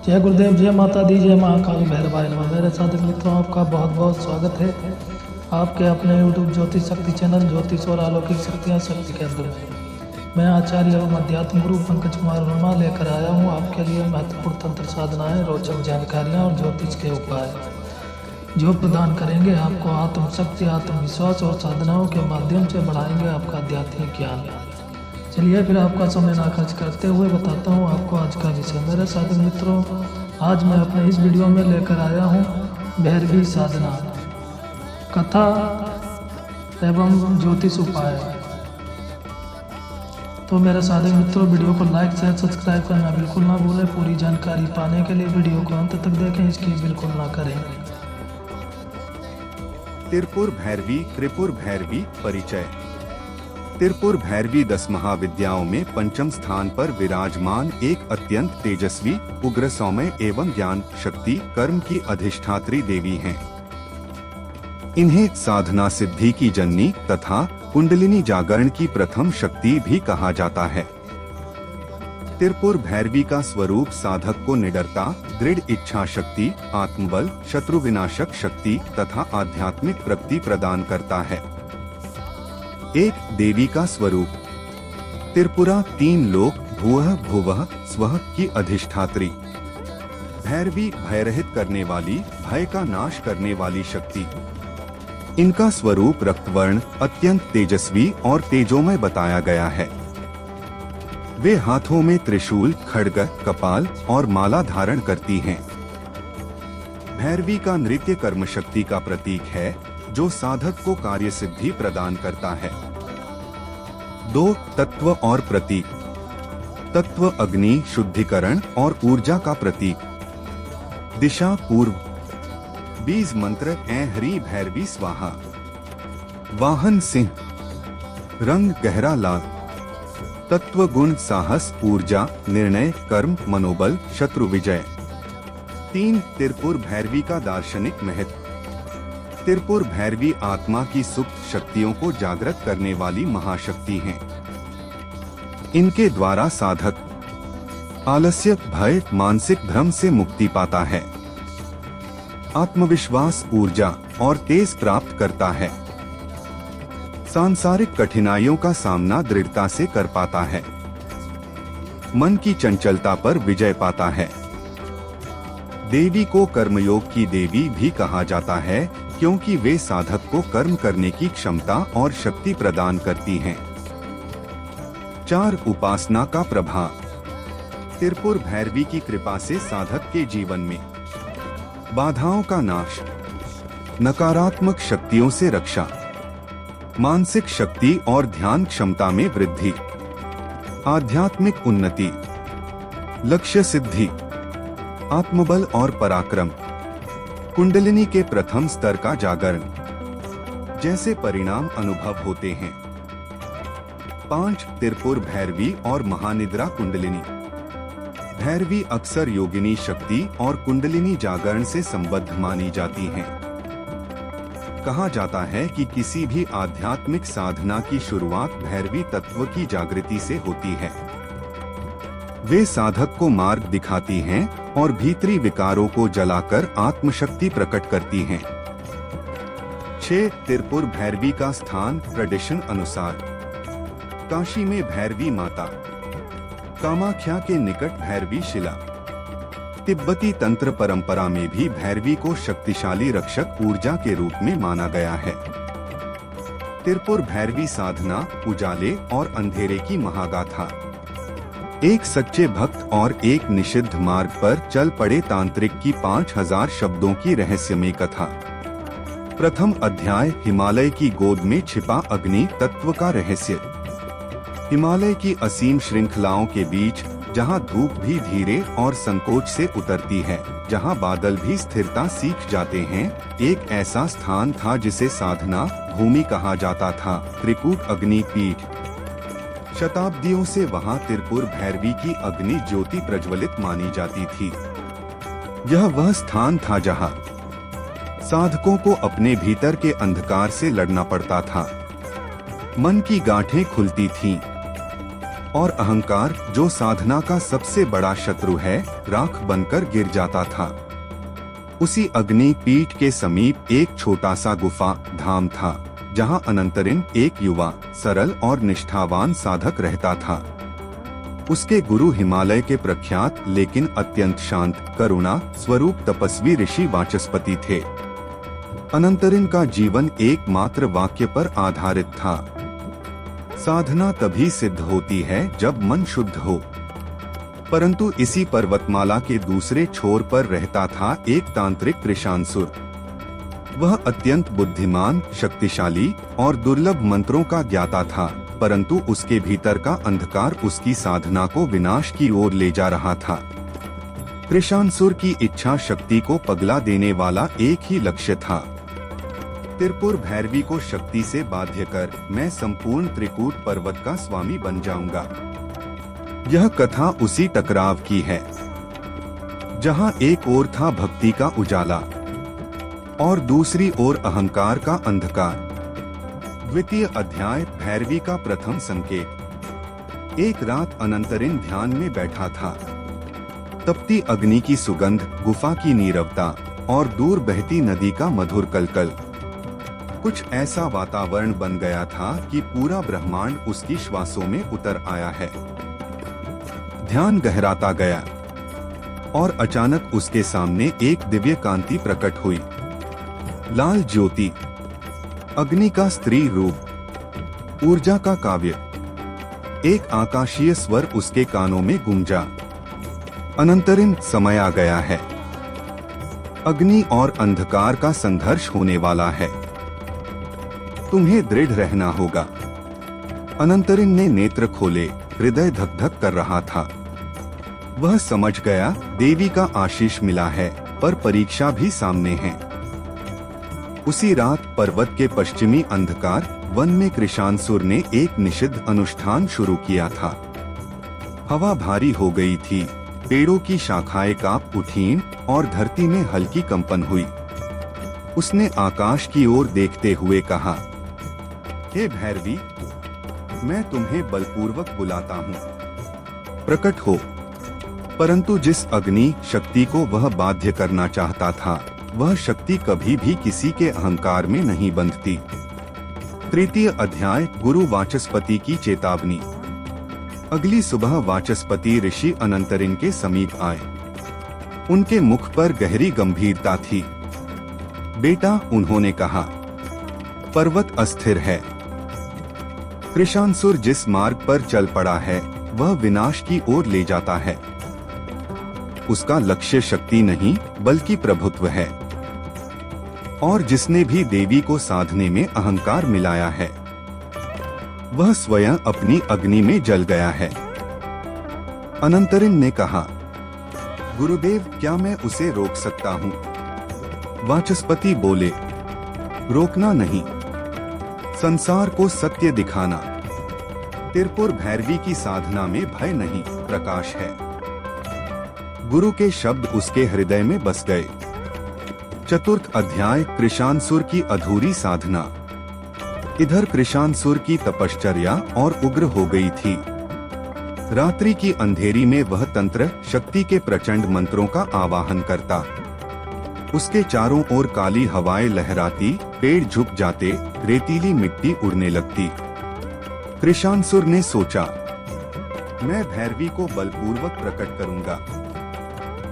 जय गुरुदेव, जय माता दी, जय महाकाल भैरवाय नमः। मेरे साथी मित्रों, आपका बहुत बहुत स्वागत है आपके अपने YouTube ज्योतिष शक्ति चैनल ज्योतिष और अलौकिक शक्तियाँ शक्ति केंद्र में। मैं आचार्य एवं अध्यात्म गुरु पंकज कुमार वर्मा लेकर आया हूँ आपके लिए महत्वपूर्ण तंत्र साधनाएं, रोचक जानकारियाँ और ज्योतिष के उपाय जो प्रदान करेंगे आपको आत्मशक्ति, आत्मविश्वास और साधनाओं के माध्यम से बढ़ाएंगे आपका आध्यात्मिक ज्ञान। चलिए फिर आपका समय ना खर्च करते हुए बताता हूँ आपको आज का विषय। मेरे साथी मित्रों, आज मैं अपने इस वीडियो में लेकर आया हूँ भैरवी साधना, कथा एवं ज्योतिष उपाय। तो मेरे साथी मित्रों, वीडियो को लाइक शेयर सब्सक्राइब करना बिल्कुल ना भूलें। पूरी जानकारी पाने के लिए वीडियो को अंत तक देखें, इसकी बिल्कुल ना करें। तिरपुर भैरवी परिचय। तिरपुर भैरवी 10 महाविद्याओं में पंचम स्थान पर विराजमान एक अत्यंत तेजस्वी, उग्र, सौम्य एवं ज्ञान, शक्ति, कर्म की अधिष्ठात्री देवी हैं। इन्हें साधना सिद्धि की जननी तथा कुंडलिनी जागरण की प्रथम शक्ति भी कहा जाता है। तिरपुर भैरवी का स्वरूप साधक को निडरता, दृढ़ इच्छा शक्ति, आत्मबल, शत्रु विनाशक शक्ति तथा आध्यात्मिक प्रगति प्रदान करता है। एक देवी का स्वरूप। त्रिपुरा 3 लोक भुवः भुवः स्वः की अधिष्ठात्री। भैरवी भयरहित करने वाली, भय का नाश करने वाली शक्ति। इनका स्वरूप रक्तवर्ण, अत्यंत तेजस्वी और तेजोमय बताया गया है। वे हाथों में त्रिशूल, खड्ग, कपाल और माला धारण करती हैं। भैरवी का नृत्य कर्म शक्ति का प्रतीक है जो साधक को कार्य सिद्धि प्रदान करता है। 2 तत्व और प्रतीक। तत्व अग्नि, शुद्धिकरण और ऊर्जा का प्रतीक। दिशा पूर्व। बीज मंत्र ऐ हरि भैरवी स्वाहा। वाहन सिंह। रंग गहरा लाल। तत्व गुण साहस, ऊर्जा, निर्णय, कर्म, मनोबल, शत्रु विजय। 3 तिरपुर भैरवी का दार्शनिक महत्व। तिरपुर भैरवी आत्मा की सुप्त शक्तियों को जागृत करने वाली महाशक्ति हैं। इनके द्वारा साधक आलस्य, भय, मानसिक भ्रम से मुक्ति पाता है, आत्मविश्वास, ऊर्जा और तेज प्राप्त करता है, सांसारिक कठिनाइयों का सामना दृढ़ता से कर पाता है, मन की चंचलता पर विजय पाता है। देवी को कर्मयोग की देवी भी कहा जाता है क्योंकि वे साधक को कर्म करने की क्षमता और शक्ति प्रदान करती हैं। 4 उपासना का प्रभाव। तिरपुर भैरवी की कृपा से साधक के जीवन में बाधाओं का नाश, नकारात्मक शक्तियों से रक्षा, मानसिक शक्ति और ध्यान क्षमता में वृद्धि, आध्यात्मिक उन्नति, लक्ष्य सिद्धि, आत्मबल और पराक्रम, कुंडलिनी के प्रथम स्तर का जागरण जैसे परिणाम अनुभव होते हैं। 5 तिरपुर भैरवी और महानिद्रा कुंडलिनी। भैरवी अक्सर योगिनी शक्ति और कुंडलिनी जागरण से संबद्ध मानी जाती हैं। कहा जाता है कि किसी भी आध्यात्मिक साधना की शुरुआत भैरवी तत्व की जागृति से होती है। वे साधक को मार्ग दिखाती हैं और भीतरी विकारों को जलाकर आत्मशक्ति प्रकट करती हैं। 6 तिरपुर भैरवी का स्थान ट्रेडिशन अनुसार। काशी में भैरवी माता, कामाख्या के निकट भैरवी शिला। तिब्बती तंत्र परंपरा में भी भैरवी को शक्तिशाली रक्षक ऊर्जा के रूप में माना गया है। तिरपुर भैरवी साधना, उजाले और अंधेरे की महागाथा। एक सच्चे भक्त और एक निषिद्ध मार्ग पर चल पड़े तांत्रिक की 5000 शब्दों की रहस्यमय कथा। प्रथम अध्याय, हिमालय की गोद में छिपा अग्नि तत्व का रहस्य। हिमालय की असीम श्रृंखलाओं के बीच, जहां धूप भी धीरे और संकोच से उतरती है, जहां बादल भी स्थिरता सीख जाते हैं, एक ऐसा स्थान था जिसे साधना भूमि कहा जाता था, त्रिकूट अग्नि पीठ। शताब्दियों से वहां तिरपुर भैरवी की अग्नि ज्योति प्रज्वलित मानी जाती थी। यह वह स्थान था जहां साधकों को अपने भीतर के अंधकार से लड़ना पड़ता था। मन की गांठें खुलती थीं, और अहंकार, जो साधना का सबसे बड़ा शत्रु है, राख बनकर गिर जाता था। उसी अग्नि पीठ के समीप एक छोटा सा गुफा धाम था, जहां अनंतरिन, एक युवा, सरल और निष्ठावान साधक रहता था। उसके गुरु हिमालय के प्रख्यात लेकिन अत्यंत शांत, करुणा स्वरूप तपस्वी ऋषि वाचस्पति थे। अनंतरिन का जीवन एकमात्र वाक्य पर आधारित था, साधना तभी सिद्ध होती है जब मन शुद्ध हो। परंतु इसी पर्वतमाला के दूसरे छोर पर रहता था एक तांत्रिक कृशांसुर। वह अत्यंत बुद्धिमान, शक्तिशाली और दुर्लभ मंत्रों का ज्ञाता था, परंतु उसके भीतर का अंधकार उसकी साधना को विनाश की ओर ले जा रहा था। कृशांसुर की इच्छा शक्ति को पगला देने वाला एक ही लक्ष्य था, त्रिपुर भैरवी को शक्ति से बाध्य कर मैं संपूर्ण त्रिकूट पर्वत का स्वामी बन जाऊंगा। यह कथा उसी टकराव की है, जहां एक ओर था भक्ति का उजाला और दूसरी ओर अहंकार का अंधकार। द्वितीय अध्याय, भैरवी का प्रथम संकेत। एक रात अनंतरिन ध्यान में बैठा था। तपती अग्नि की सुगंध, गुफा की नीरवता और दूर बहती नदी का मधुर कलकल, कुछ ऐसा वातावरण बन गया था कि पूरा ब्रह्मांड उसकी श्वासों में उतर आया है। ध्यान गहराता गया और अचानक उसके सामने एक दिव्य कांति प्रकट हुई। लाल ज्योति, अग्नि का स्त्री रूप, ऊर्जा का काव्य। एक आकाशीय स्वर उसके कानों में गूंजा, अनंतरिन, समय आ गया है। अग्नि और अंधकार का संघर्ष होने वाला है, तुम्हें दृढ़ रहना होगा। अनंतरिन ने नेत्र खोले, हृदय धक धक कर रहा था। वह समझ गया देवी का आशीष मिला है, पर परीक्षा भी सामने है। उसी रात पर्वत के पश्चिमी अंधकार वन में कृशांसुर ने एक निषिद्ध अनुष्ठान शुरू किया था। हवा भारी हो गई थी, पेड़ों की शाखाएं कांप उठीं और धरती में हल्की कंपन हुई। उसने आकाश की ओर देखते हुए कहा, हे भैरवी, मैं तुम्हें बलपूर्वक बुलाता हूँ, प्रकट हो। परंतु जिस अग्नि शक्ति को वह बाध्य करना चाहता था, वह शक्ति कभी भी किसी के अहंकार में नहीं बंधती। तृतीय अध्याय, गुरु वाचस्पति की चेतावनी। अगली सुबह वाचस्पति ऋषि अनंतरिन के समीप आए। उनके मुख पर गहरी गंभीरता थी। बेटा, उन्होंने कहा, पर्वत अस्थिर है। कृशांसुर जिस मार्ग पर चल पड़ा है, वह विनाश की ओर ले जाता है। उसका लक्ष्य शक्ति नहीं, बल्कि प्रभुत्व है। और जिसने भी देवी को साधने में अहंकार मिलाया है, वह स्वयं अपनी अग्नि में जल गया है। अनंतरिन ने कहा, गुरुदेव, क्या मैं उसे रोक सकता हूँ? वाचस्पति बोले, रोकना नहीं, संसार को सत्य दिखाना। त्रिपुर भैरवी की साधना में भय नहीं, प्रकाश है। गुरु के शब्द उसके हृदय में बस गए। चतुर्थ अध्याय, कृशांसुर की अधूरी साधना। इधर कृशांसुर की तपश्चर्या और उग्र हो गई थी। रात्रि की अंधेरी में वह तंत्र शक्ति के प्रचंड मंत्रों का आवाहन करता। उसके चारों ओर काली हवाएं लहराती, पेड़ झुक जाते, रेतीली मिट्टी उड़ने लगती। कृशांसुर ने सोचा, मैं भैरवी को बलपूर्वक प्रकट करूंगा।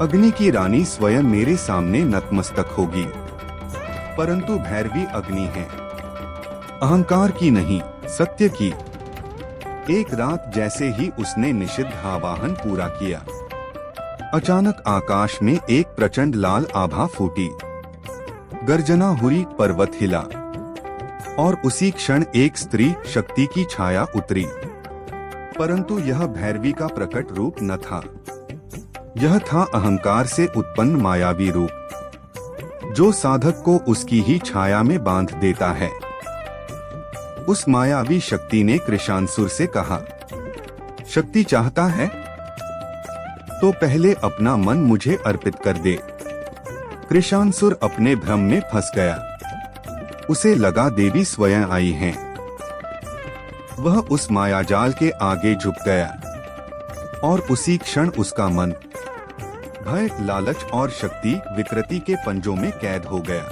अग्नि की रानी स्वयं मेरे सामने नतमस्तक होगी। परंतु भैरवी अग्नि है, अहंकार की नहीं, सत्य की। एक रात जैसे ही उसने निषिद्ध आवाहन पूरा किया, अचानक आकाश में एक प्रचंड लाल आभा फूटी। गर्जना हुई, पर्वत हिला और उसी क्षण एक स्त्री शक्ति की छाया उतरी। परंतु यह भैरवी का प्रकट रूप न था। यह था अहंकार से उत्पन्न मायावी रूप, जो साधक को उसकी ही छाया में बांध देता है। उस मायावी शक्ति ने कृशांसुर से कहा, शक्ति चाहता है तो पहले अपना मन मुझे अर्पित कर दे। कृशांसुर अपने भ्रम में फंस गया। उसे लगा देवी स्वयं आई हैं। वह उस मायाजाल के आगे झुक गया और उसी क्षण उसका मन भय, लालच और शक्ति विकृति के पंजों में कैद हो गया।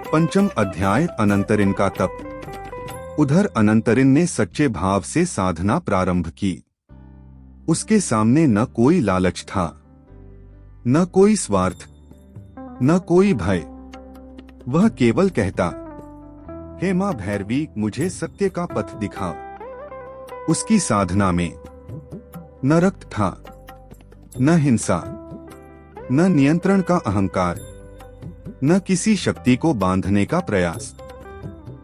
पंचम अध्याय अनंतरिन का तप। उधर अनंतरिन ने सच्चे भाव से साधना प्रारंभ की। उसके सामने न कोई लालच था, न कोई स्वार्थ, न कोई भय। वह केवल कहता, हे मां भैरवी, मुझे सत्य का पथ दिखाओ। उसकी साधना में न रक्त था, न हिंसा, न नियंत्रण का अहंकार, न किसी शक्ति को बांधने का प्रयास।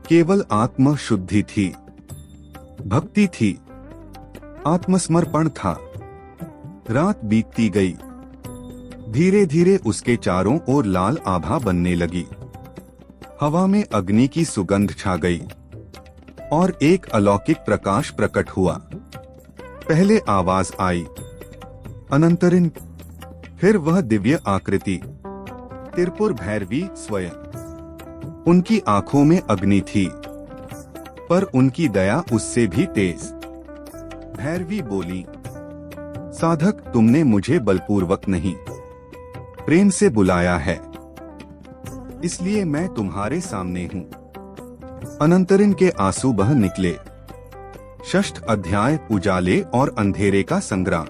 केवल आत्म शुद्धि थी, भक्ति थी, आत्मसमर्पण था। रात बीतती गई। धीरे धीरे उसके चारों ओर लाल आभा बनने लगी। हवा में अग्नि की सुगंध छा गई और एक अलौकिक प्रकाश प्रकट हुआ। पहले आवाज आई, अनंतरिन। फिर वह दिव्य आकृति, त्रिपुर भैरवी स्वयं। उनकी आंखों में अग्नि थी, पर उनकी दया उससे भी तेज। भैरवी बोली, साधक, तुमने मुझे बलपूर्वक नहीं, प्रेम से बुलाया है, इसलिए मैं तुम्हारे सामने हूँ। अनंतरिन के आंसू बह निकले। षष्ठ अध्याय उजाले और अंधेरे का संग्राम।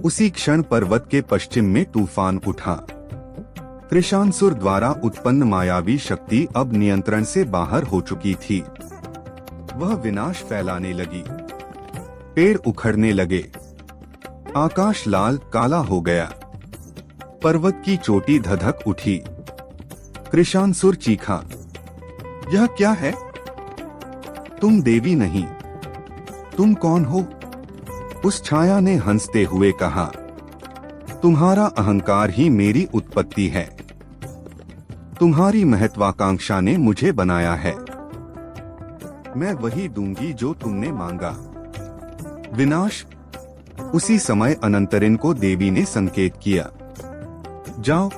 उसी क्षण पर्वत के पश्चिम में तूफान उठा। कृशांसुर द्वारा उत्पन्न मायावी शक्ति अब नियंत्रण से बाहर हो चुकी थी। वह विनाश फैलाने लगी। पेड़ उखड़ने लगे। आकाश लाल काला हो गया। पर्वत की चोटी धधक उठी। कृशांसुर चीखा, यह क्या है? तुम देवी नहीं, तुम कौन हो? उस छाया ने हंसते हुए कहा, तुम्हारा अहंकार ही मेरी उत्पत्ति है। तुम्हारी महत्वाकांक्षा ने मुझे बनाया है। मैं वही दूंगी जो तुमने मांगा, विनाश। उसी समय अनंतरिन को देवी ने संकेत किया, जाओ,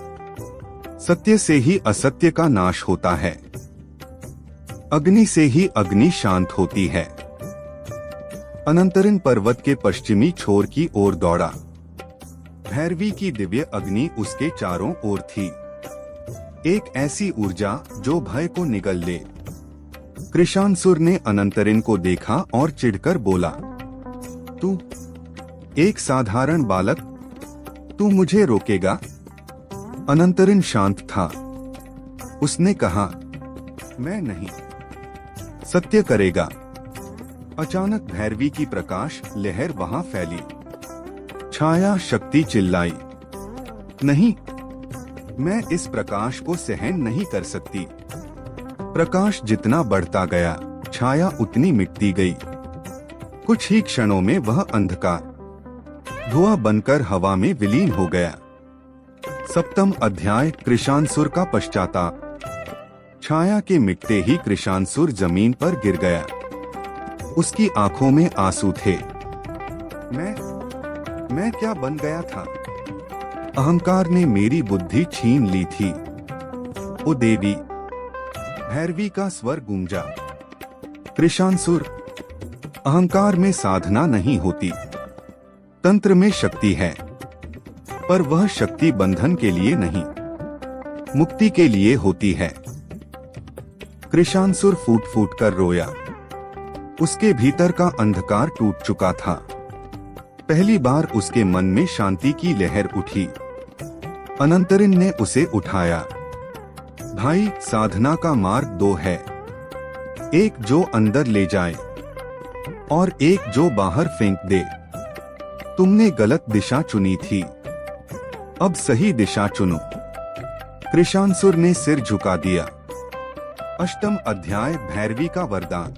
सत्य से ही असत्य का नाश होता है, अग्नि से ही अग्नि शांत होती है। अनंतरिन पर्वत के पश्चिमी छोर की ओर दौड़ा। भैरवी की दिव्य अग्नि उसके चारों ओर थी, एक ऐसी ऊर्जा जो भय को निगल ले। कृशांसुर ने अनंतरिन को देखा और चिढ़कर बोला, तू एक साधारण बालक, तू मुझे रोकेगा? अनंतरिन शांत था। उसने कहा, मैं नहीं, सत्य करेगा। अचानक भैरवी की प्रकाश लहर वहां फैली। छाया शक्ति चिल्लाई, नहीं, मैं इस प्रकाश को सहन नहीं कर सकती। प्रकाश जितना बढ़ता गया, छाया उतनी मिटती गई। कुछ ही क्षणों में वह अंधकार धुआं बनकर हवा में विलीन हो गया। सप्तम अध्याय कृशांसुर का पश्चाताप। छाया के मिटते ही कृशांसुर जमीन पर गिर गया। उसकी आंखों में आंसू थे। मैं क्या बन गया था? अहंकार ने मेरी बुद्धि छीन ली थी। ओ देवी! भैरवी का स्वर गूंजा। कृशांसुर, अहंकार में साधना नहीं होती, तंत्र में शक्ति है, पर वह शक्ति बंधन के लिए नहीं, मुक्ति के लिए होती है। कृशांसुर फूट फूट कर रोया। उसके भीतर का अंधकार टूट चुका था। पहली बार उसके मन में शांति की लहर उठी। अनंतरिन ने उसे उठाया। भाई, साधना का मार्ग दो है, एक जो अंदर ले जाए और एक जो बाहर फेंक दे। तुमने गलत दिशा चुनी थी, अब सही दिशा चुनो। कृशांसुर ने सिर झुका दिया। अष्टम अध्याय भैरवी का वरदान।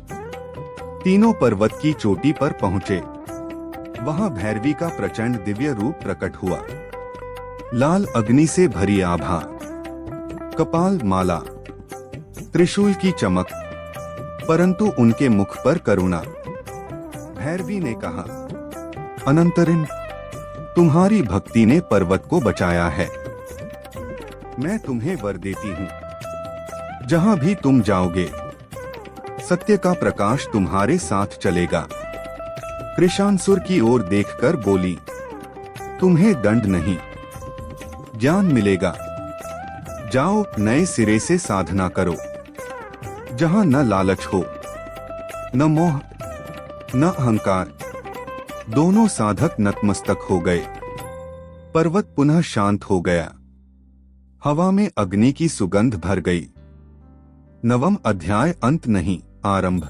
तीनों पर्वत की चोटी पर पहुंचे। वहां भैरवी का प्रचंड दिव्य रूप प्रकट हुआ। लाल अग्नि से भरी आभा, कपाल माला, त्रिशूल की चमक, परंतु उनके मुख पर करुणा। भैरवी ने कहा, अनंतरिन, तुम्हारी भक्ति ने पर्वत को बचाया है। मैं तुम्हें वर देती हूँ, जहाँ भी तुम जाओगे, सत्य का प्रकाश तुम्हारे साथ चलेगा। कृशांसुर की ओर देखकर बोली, तुम्हें दंड नहीं, ज्ञान मिलेगा। जाओ, नए सिरे से साधना करो, जहां न लालच हो, न मोह, न अहंकार। दोनों साधक नतमस्तक हो गए। पर्वत पुनः शांत हो गया। हवा में अग्नि की सुगंध भर गई। नवम अध्याय अंत नहीं, आरंभ।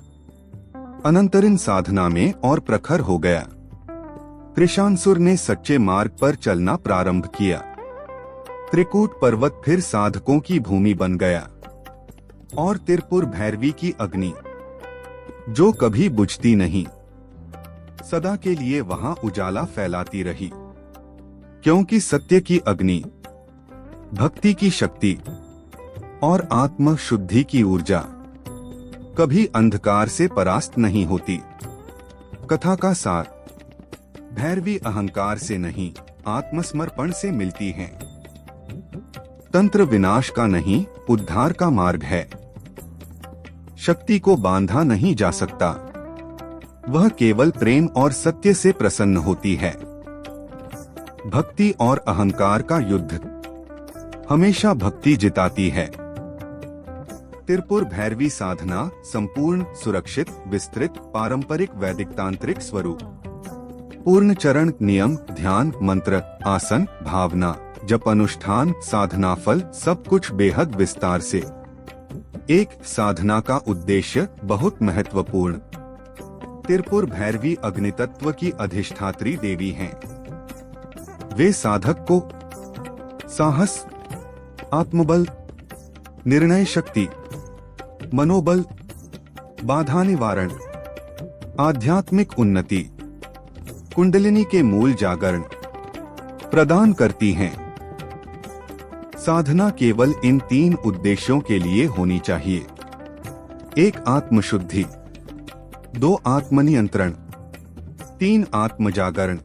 अनंतरिन साधना में और प्रखर हो गया। कृशांसुर ने सच्चे मार्ग पर चलना प्रारंभ किया। त्रिकूट पर्वत फिर साधकों की भूमि बन गया और तिरपुर भैरवी की अग्नि, जो कभी बुझती नहीं, सदा के लिए वहां उजाला फैलाती रही। क्योंकि सत्य की अग्नि, भक्ति की शक्ति और आत्म शुद्धि की ऊर्जा कभी अंधकार से परास्त नहीं होती। कथा का सार, भैरवी अहंकार से नहीं, आत्मसमर्पण से मिलती है। तंत्र विनाश का नहीं, उद्धार का मार्ग है। शक्ति को बांधा नहीं जा सकता, वह केवल प्रेम और सत्य से प्रसन्न होती है। भक्ति और अहंकार का युद्ध, हमेशा भक्ति जिताती है। तिरपुर भैरवी साधना संपूर्ण, सुरक्षित, विस्तृत, पारंपरिक वैदिक तांत्रिक स्वरूप। पूर्ण चरण, नियम, ध्यान, मंत्र, आसन, भावना, जप, अनुष्ठान, साधना फल, सब कुछ बेहद विस्तार से। एक साधना का उद्देश्य बहुत महत्वपूर्ण। तिरपुर भैरवी अग्नितत्व की अधिष्ठात्री देवी हैं। वे साधक को साहस, आत्मबल, निर्णय शक्ति, मनोबल, बाधा निवारण, आध्यात्मिक उन्नति, कुंडलिनी के मूल जागरण प्रदान करती हैं। साधना केवल इन 3 उद्देश्यों के लिए होनी चाहिए। 1 आत्मशुद्धि, 2 आत्मनियंत्रण, 3 आत्मजागरण।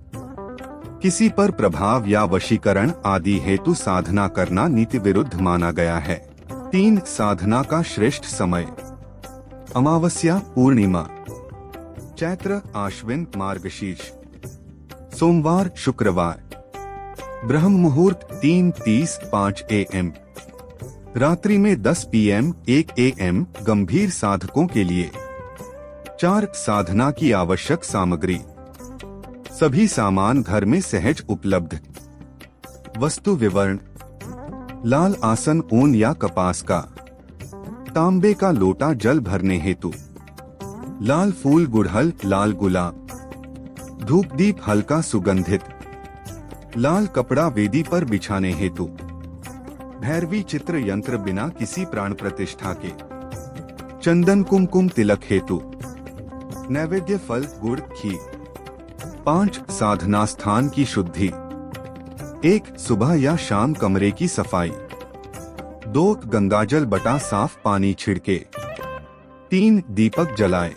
किसी पर प्रभाव या वशीकरण आदि हेतु साधना करना नीति विरुद्ध माना गया है। 3 साधना का श्रेष्ठ समय: अमावस्या, पूर्णिमा, चैत्र, आश्विन, मार्गशीर्ष, सोमवार, शुक्रवार। ब्रह्म मुहूर्त 3:30 5 AM, रात्रि में 10 PM 1 AM। गंभीर साधकों के लिए 4 साधना की आवश्यक सामग्री, सभी सामान घर में सहज उपलब्ध। वस्तु विवरण: लाल आसन ऊन या कपास का, तांबे का लोटा जल भरने हेतु, लाल फूल गुड़हल, लाल गुलाब, धूप दीप हल्का सुगंधित, लाल कपड़ा वेदी पर बिछाने हेतु, भैरवी चित्र यंत्र बिना किसी प्राण प्रतिष्ठा के, चंदन कुमकुम तिलक हेतु, नैवेद्य फल गुड़ खीर। 5 साधना स्थान की शुद्धि: 1 सुबह या शाम कमरे की सफाई, 2 गंगाजल बटा साफ पानी छिड़के, 3 दीपक जलाए,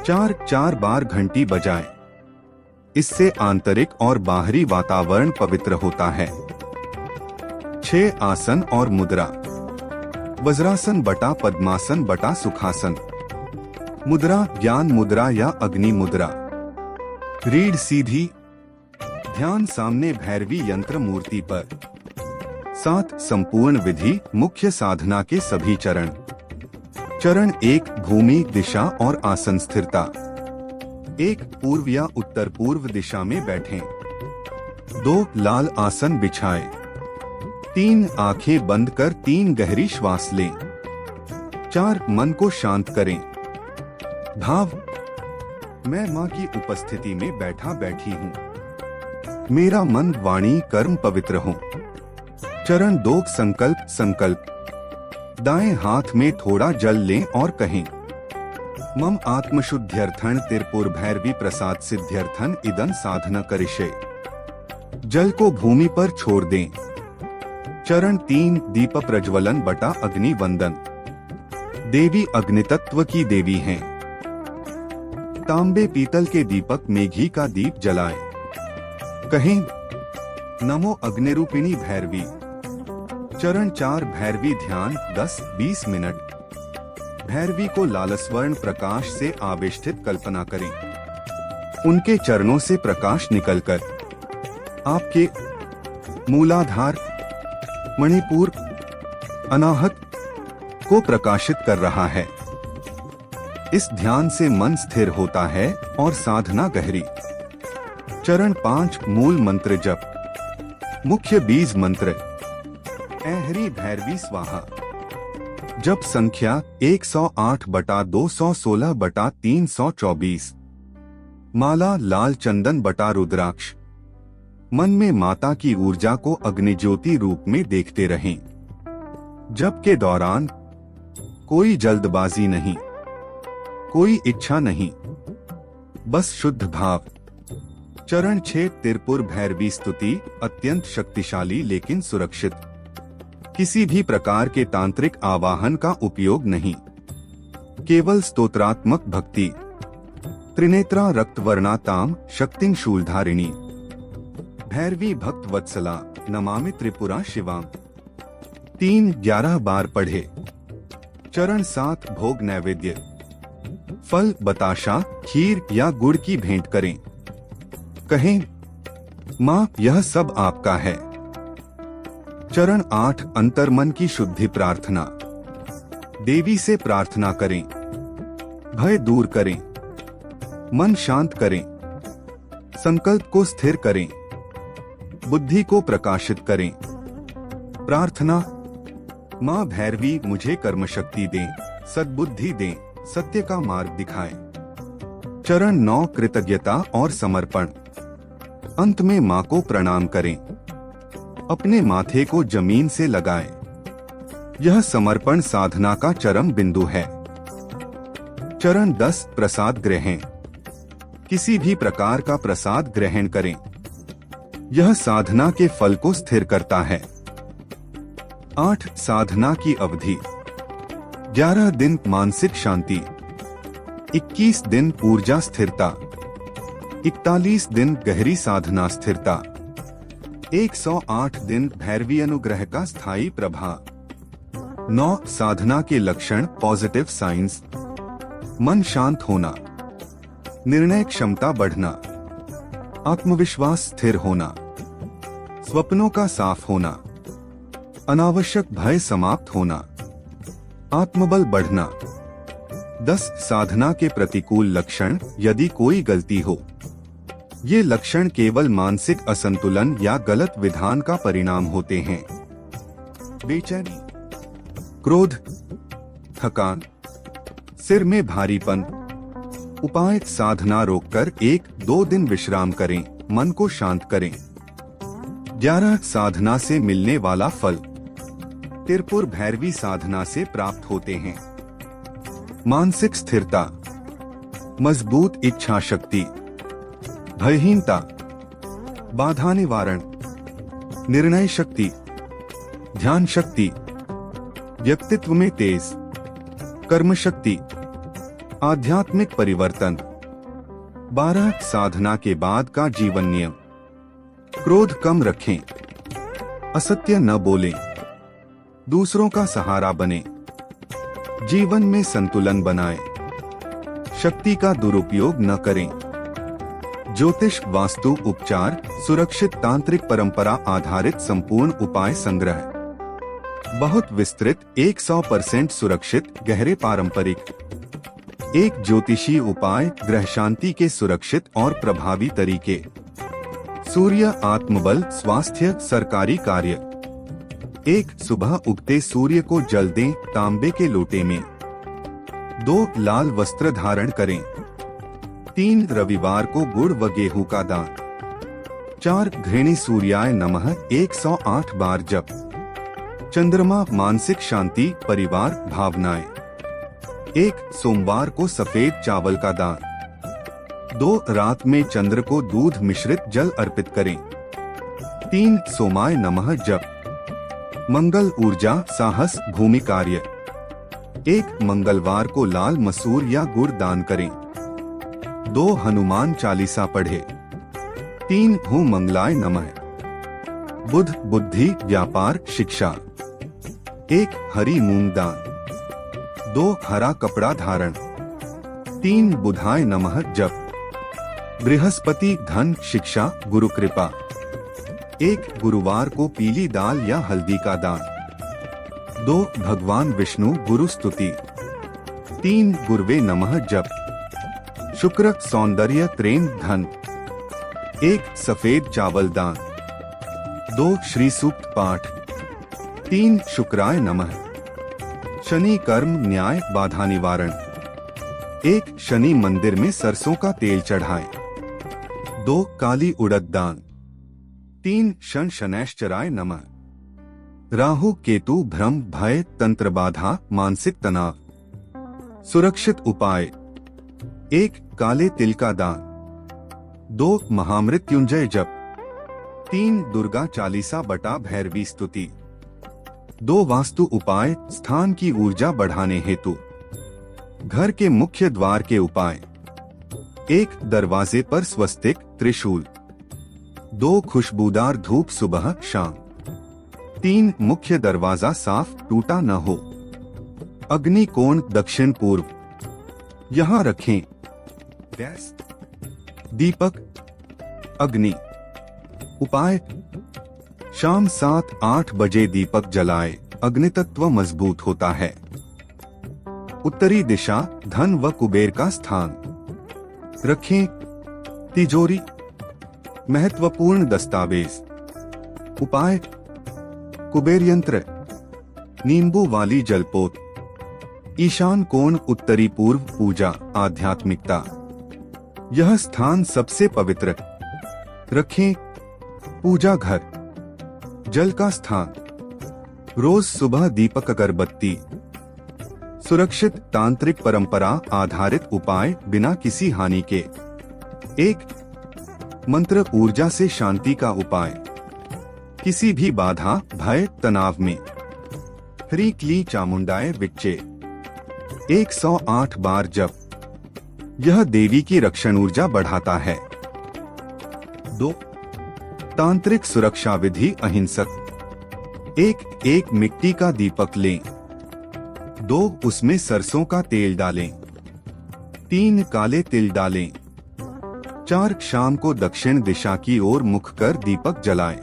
4 बार घंटी बजाए। इससे आंतरिक और बाहरी वातावरण पवित्र होता है। 6 आसन और मुद्रा: वज्रासन बटा पद्मासन बटा सुखासन, मुद्रा ज्ञान मुद्रा या अग्नि मुद्रा, रीढ़ सीधी, ध्यान सामने भैरवी यंत्र मूर्ति पर। 7 संपूर्ण विधि: मुख्य साधना के सभी चरण। चरण 1 भूमि, दिशा और आसन स्थिरता। 1 पूर्व या उत्तर पूर्व दिशा में बैठें। 2 लाल आसन बिछाएं। 3 आंखें बंद कर 3 गहरी श्वास लें। 4 मन को शांत करें। भाव: मैं माँ की उपस्थिति में बैठा बैठी हूँ, मेरा मन वाणी कर्म पवित्र हो। चरण 2 संकल्प। दाएं हाथ में थोड़ा जल लें और कहें, मम आत्मशुद्ध्यर्थन तिरपुर भैरवी प्रसाद सिद्ध्यर्थन इदं साधन करिष्ये। जल को भूमि पर छोड़ दें। चरण 3 दीप प्रज्वलन बटा अग्नि वंदन। देवी अग्नितत्व की देवी हैं। तांबे पीतल के दीपक में घी का दीप जलाएं। कहें, नमो अग्निरूपिणी भैरवी। चरण 4 भैरवी ध्यान 10-20 मिनट। भैरवी को लालस्वर्ण प्रकाश से आवेष्टित कल्पना करें। उनके चरणों से प्रकाश निकलकर आपके मूलाधार, मणिपुर, अनाहत को प्रकाशित कर रहा है। इस ध्यान से मन स्थिर होता है और साधना गहरी। चरण 5 मूल मंत्र जप। मुख्य बीज मंत्र ऐहरी भैरवी स्वाहा। जप संख्या 108/216/324। माला लाल चंदन बटा रुद्राक्ष। मन में माता की ऊर्जा को अग्नि ज्योति रूप में देखते रहें। जप के दौरान कोई जल्दबाजी नहीं, कोई इच्छा नहीं, बस शुद्ध भाव। चरण 6 त्रिपुर भैरवी स्तुति। अत्यंत शक्तिशाली लेकिन सुरक्षित। किसी भी प्रकार के तांत्रिक आवाहन का उपयोग नहीं, केवल स्तोत्रात्मक भक्ति। त्रिनेत्रा रक्तवर्णाताम शक्तिं शूलधारिणी। भैरवी भक्त वत्सला नमामि त्रिपुरा शिवाम। 3-11 बार पढ़े। चरण 7 भोग नैवेद्य। फल, बताशा, खीर या गुड़ की भेंट करें। कहें, माँ यह सब आपका है। चरण 8 अंतर्मन की शुद्धि प्रार्थना। देवी से प्रार्थना करें, भय दूर करें, मन शांत करें, संकल्प को स्थिर करें, बुद्धि को प्रकाशित करें। प्रार्थना, माँ भैरवी मुझे कर्म शक्ति दें, सद्बुद्धि दें, सत्य का मार्ग दिखाएं। चरण 9 कृतज्ञता और समर्पण। अंत में माँ को प्रणाम करें, अपने माथे को जमीन से लगाएं। यह समर्पण साधना का चरम बिंदु है। चरण 10 प्रसाद ग्रहण। किसी भी प्रकार का प्रसाद ग्रहण करें, यह साधना के फल को स्थिर करता है। 8 साधना की अवधि। 11 दिन मानसिक शांति, 21 दिन ऊर्जा स्थिरता, 41 दिन गहरी साधना स्थिरता, 108 दिन भैरवी अनुग्रह का स्थायी प्रभाव। 9 साधना के लक्षण पॉजिटिव साइंस। मन शांत होना, निर्णय क्षमता बढ़ना, आत्मविश्वास स्थिर होना, स्वप्नों का साफ होना, अनावश्यक भय समाप्त होना, आत्मबल बढ़ना। 10 साधना के प्रतिकूल लक्षण। यदि कोई गलती हो, ये लक्षण केवल मानसिक असंतुलन या गलत विधान का परिणाम होते हैं। बेचैनी, क्रोध, थकान, सिर में भारीपन। उपाय, साधना रोककर 1-2 दिन विश्राम करें, मन को शांत करें। 11 साधना से मिलने वाला फल। त्रिपुर भैरवी साधना से प्राप्त होते हैं मानसिक स्थिरता, मजबूत इच्छा शक्ति, भयहीनता, बाधा निवारण, निर्णय शक्ति, ध्यान शक्ति, व्यक्तित्व में तेज, कर्म शक्ति, आध्यात्मिक परिवर्तन। 12 साधना के बाद का जीवन नियम। क्रोध कम रखें, असत्य न बोलें, दूसरों का सहारा बने, जीवन में संतुलन बनाएं, शक्ति का दुरुपयोग न करें। ज्योतिष, वास्तु, उपचार, सुरक्षित तांत्रिक परंपरा आधारित संपूर्ण उपाय संग्रह। बहुत विस्तृत, 100% सुरक्षित, गहरे पारंपरिक। एक ज्योतिषीय उपाय, ग्रह शांति के सुरक्षित और प्रभावी तरीके। सूर्य, आत्मबल, स्वास्थ्य, सरकारी कार्य। 1 सुबह उगते सूर्य को जल दें, तांबे के लोटे में। 2 लाल वस्त्र धारण करें। 3 रविवार को गुड़ व गेहूं का दान। 4 घृणी सूर्याय नमः 108 बार जप। चंद्रमा, मानसिक शांति, परिवार, भावनाएं। 1 सोमवार को सफेद चावल का दान। 2 रात में चंद्र को दूध मिश्रित जल अर्पित करें। 3 सोमाय नमः जप। मंगल, ऊर्जा, साहस, भूमि कार्य। 1 मंगलवार को लाल मसूर या गुड़ दान करें। 2 हनुमान चालीसा पढ़े। 3 हूँ मंगलाय नमः। बुध, बुद्धि, व्यापार, शिक्षा। 1 हरी मूंग दान। 2 हरा कपड़ा धारण। 3 बुधाय नमः जप। बृहस्पति धन शिक्षा गुरु कृपा। 1 गुरुवार को पीली दाल या हल्दी का दान। 2 भगवान विष्णु गुरु स्तुति। 3 गुरुवे नमः जप। शुक्र सौंदर्य प्रेम धन। 1 सफेद चावल दान। 2 श्री सूक्त पाठ। 3 शुक्राय नमः। शनि कर्म न्याय बाधा निवारण। 1 शनि मंदिर में सरसों का तेल चढ़ाएं। 2 काली उड़द दान। 3 शन शनैश्चराय नमः। राहु केतु भ्रम भय तंत्र बाधा मानसिक तनाव। सुरक्षित उपाय। 1 काले तिल का दान। 2 महामृत्युंजय जप। 3 दुर्गा चालीसा बटा भैरवी स्तुति। 2 वास्तु उपाय स्थान की ऊर्जा बढ़ाने हेतु। घर के मुख्य द्वार के उपाय। 1 दरवाजे पर स्वस्तिक त्रिशूल। 2 खुशबूदार धूप सुबह शाम। 3 मुख्य दरवाजा साफ टूटा न हो। अग्नि कोण दक्षिण पूर्व। यहाँ रखें गैस दीपक अग्नि। उपाय शाम 7-8 बजे दीपक जलाए, अग्नितत्व मजबूत होता है। उत्तरी दिशा धन व कुबेर का स्थान। रखें तिजोरी। महत्वपूर्ण दस्तावेज। उपाय कुबेर यंत्र। नींबू वाली जलपोत। ईशान कोण उत्तरी पूर्व पूजा आध्यात्मिकता। यह स्थान सबसे पवित्र। रखें पूजा घर। जल का स्थान। रोज सुबह दीपक अगरबत्ती। सुरक्षित तांत्रिक परंपरा आधारित उपाय बिना किसी हानि के। 1 मंत्र ऊर्जा से शांति का उपाय। किसी भी बाधा भय तनाव में। ह्रीं क्लीं चामुंडाय विच्चे 108 बार जप। यह देवी की रक्षण ऊर्जा बढ़ाता है। 2 तांत्रिक सुरक्षा विधि अहिंसक। 1 मिट्टी का दीपक लें। 2 उसमें सरसों का तेल डालें। 3 काले तिल डालें। 4 शाम को दक्षिण दिशा की ओर मुख कर दीपक जलाएं।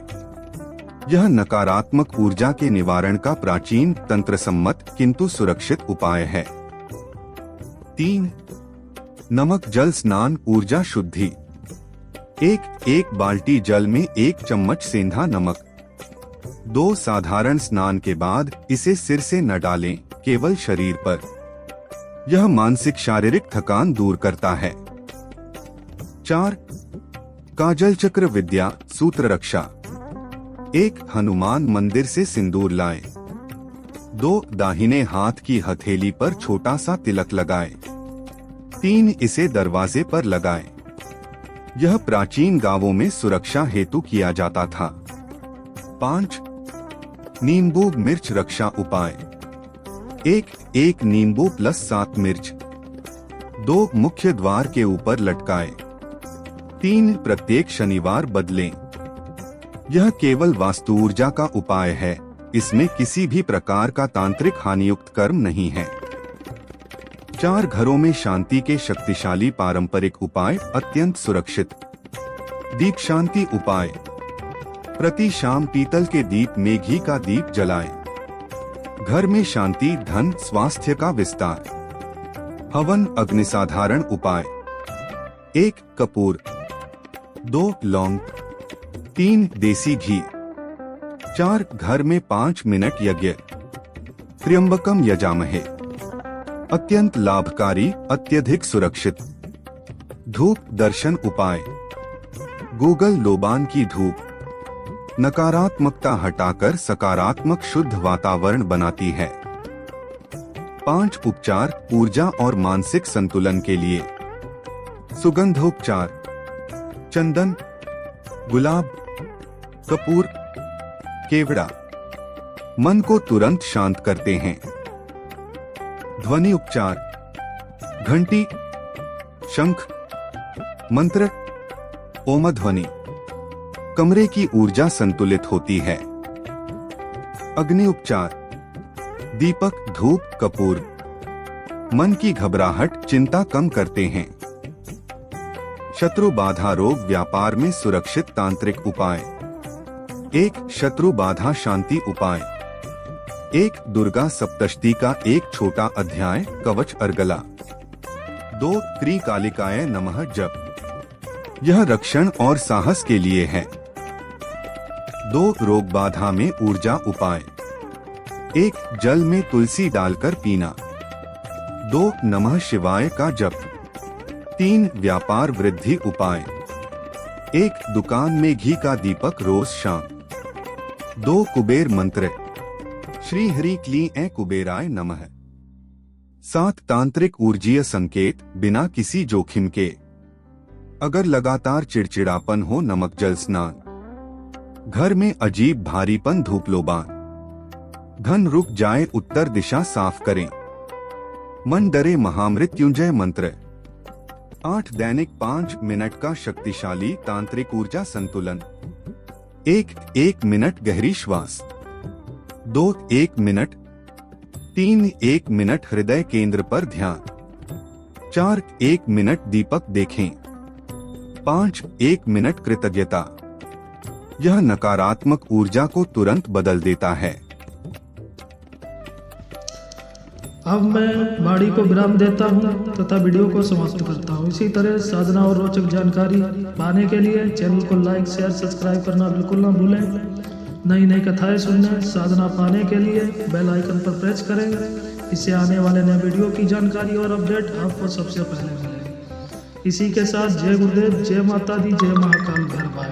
यह नकारात्मक ऊर्जा के निवारण का प्राचीन तंत्र सम्मत किंतु सुरक्षित उपाय है। 3 नमक जल स्नान ऊर्जा शुद्धि। 1 बाल्टी जल में 1 चम्मच सेंधा नमक। 2 साधारण स्नान के बाद इसे सिर से न डालें, केवल शरीर पर। यह मानसिक शारीरिक थकान दूर करता है। 4 काजल चक्र विद्या सूत्र रक्षा। 1 हनुमान मंदिर से सिंदूर लाएं। 2 दाहिने हाथ की हथेली पर छोटा सा तिलक लगाएं। 3 इसे दरवाजे पर लगाएं। यह प्राचीन गांवों में सुरक्षा हेतु किया जाता था। 5 नींबू मिर्च रक्षा उपाय। 1 नींबू प्लस 7 मिर्च। 2 मुख्य द्वार के ऊपर लटकाएं। 3 प्रत्येक शनिवार बदलें। यह केवल वास्तु ऊर्जा का उपाय है, इसमें किसी भी प्रकार का तांत्रिक हानियुक्त कर्म नहीं है। 4 घरों में शांति के शक्तिशाली पारंपरिक उपाय अत्यंत सुरक्षित। दीप शांति उपाय। प्रति शाम पीतल के दीप में घी का दीप जलाएं। घर में शांति धन स्वास्थ्य का विस्तार। हवन अग्नि साधारण उपाय। 1 कपूर। 2 लौंग। 3 देसी घी। 4 घर में 5 मिनट यज्ञ। त्र्यंबकम यजामहे। अत्यंत लाभकारी अत्यधिक सुरक्षित। धूप दर्शन उपाय। गूगल लोबान की धूप नकारात्मकता हटाकर सकारात्मक शुद्ध वातावरण बनाती है। 5 उपचार ऊर्जा और मानसिक संतुलन के लिए। सुगंधोपचार। चंदन गुलाब कपूर केवड़ा मन को तुरंत शांत करते हैं। ध्वनि उपचार। घंटी शंख मंत्र ओम ध्वनि। कमरे की ऊर्जा संतुलित होती है। अग्नि उपचार। दीपक धूप कपूर मन की घबराहट चिंता कम करते हैं। शत्रु बाधा रोग व्यापार में सुरक्षित तांत्रिक उपाय। 1. शत्रु बाधा शांति उपाय। 1. दुर्गा सप्तशती का एक छोटा अध्याय कवच अर्गला। 2. त्रिकालिकाय नमः जप। यह रक्षण और साहस के लिए है। 2. रोग बाधा में ऊर्जा उपाय। 1. जल में तुलसी डालकर पीना। 2. नमः शिवाय का जप। 3. व्यापार वृद्धि उपाय। 1. दुकान में घी का दीपक रोज शाम। 2. कुबेर मंत्र। श्री हरि क्ली ऐ कुबेराय नमः। 7. तांत्रिक ऊर्जीय संकेत बिना किसी जोखिम के। अगर लगातार चिड़चिड़ापन हो, नमक जल स्नान। घर में अजीब भारीपन, धूप लोबान। धन रुक जाए, उत्तर दिशा साफ करें। मन डरे, महामृत्युंजय मंत्र। 8. दैनिक 5 मिनट का शक्तिशाली तांत्रिक ऊर्जा संतुलन। 1 मिनट गहरी श्वास। 2 1 मिनट। 3 1 मिनट हृदय केंद्र पर ध्यान। 4 1 मिनट दीपक देखें। 5 1 मिनट कृतज्ञता। यह नकारात्मक ऊर्जा को तुरंत बदल देता है। अब मैं वाणी को विराम देता हूं तथा वीडियो को समाप्त करता हूं। इसी तरह साधना और रोचक जानकारी पाने के लिए चैनल को लाइक शेयर सब्सक्राइब करना बिल्कुल ना भूलें। नई नई कथाएं सुनने, साधना पाने के लिए बेल आइकन पर प्रेस करें। इससे आने वाले नए वीडियो की जानकारी और अपडेट आपको सबसे पहले मिलेगी। इसी के साथ जय गुरुदेव, जय माता दी, जय महाकाल भैरवाय।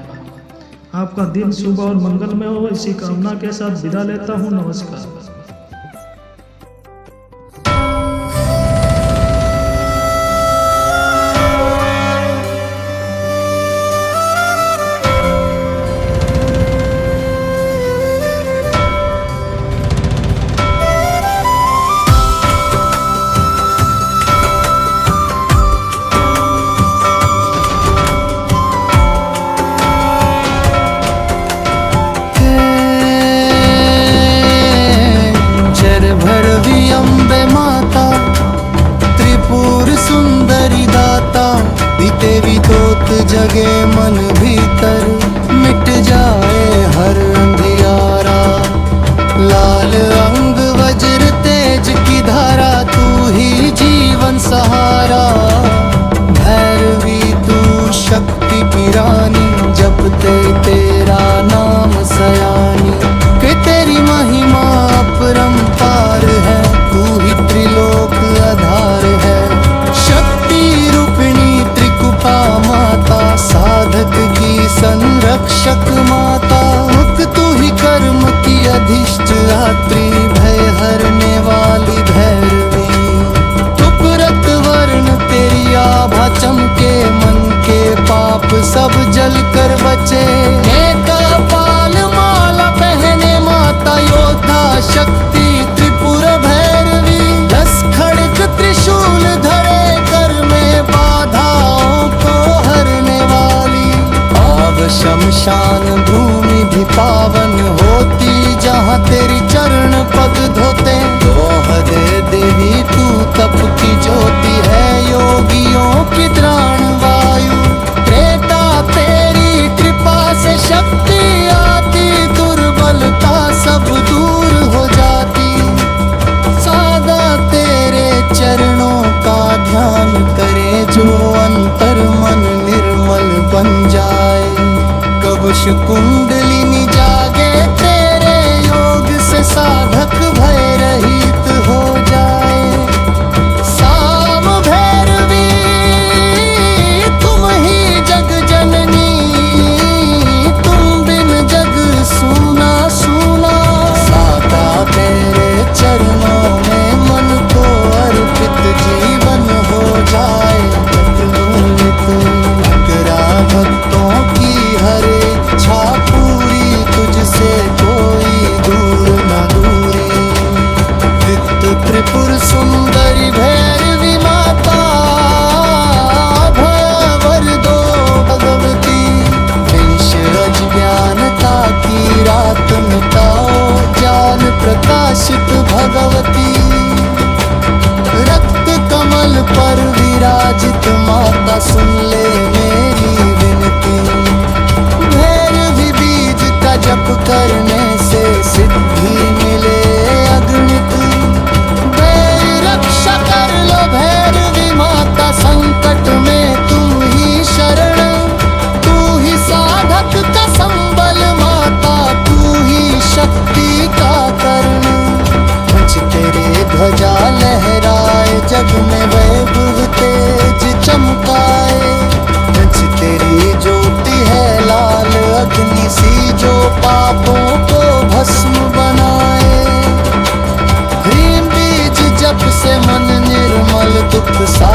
आपका दिन शुभ और मंगलमय हो, इसी कामना के साथ विदा लेता हूँ। नमस्कार। तेरी दोत जगे मन भीतर, मिट जाए हर अंधियारा। लाल अंग वज्र तेज की धारा, तू ही जीवन सहारा। भैरवी तू शक्ति की रानी, जपते तेरा नाम सयानी। कि तेरी महिमा अपरंपार है, तू ही त्रिलोक आधार है। शक्ति रूपिणी त्रिकुपा माता, साधक की संरक्षक माता। मुख तू ही कर्म की अधिष्ठात्री, भय हरने वाली भैरवी। उपरत वर्ण तेरी आभा चमके, मन के पाप सब जल कर बचे। एका पाल माला पहने माता, योद्धा शक्ति त्रिपुर भैरवी। 10 खड्ग त्रिशूल धरे, कर में बाधाओं को हरने वाली। पाव शमशान भूमि भी पावन होती, जहाँ तेरी चरण पद धोते। दोह दे देवी तू तप की ज्योति है, योगियों की त्राण वायु। त्रेता तेरी कृपा से शक्ति आती, दुर्बलता सब दूर हो जाती। सादा तेरे चरणों का ध्यान करे, जो अंतर मन निर्मल बन जाए। कवच कुंडलिनी जागे तेरे योग से, साधक भय रहित हो जाए। साम भैरवी तुम ही जग जननी, तुम बिन जग सूना सूना। सादा तेरे चरणों में मन को अर्पित, जीवन हो जाए प्रफुल्लित। अगरा भक्तों की हर इच्छा पूरी पर विराजित माता सुन ले मेरी विनती। भैरवी बीज का जप करने से सिद्धि मिले अगणित। भैर रक्षा कर लो भैरवी माता, संकट में तू ही शरण। तू ही साधक का संबल माता, तू ही शक्ति का कर्ण। पंच तेरे ध्वजा लहराए, जग में वैभव तेज चमकाए। पंच तेरी ज्योति है लाल अग्नि सी, जो पापों को भस्म बनाए। ह्रीं बीज जप से मन निर्मल, दुख सा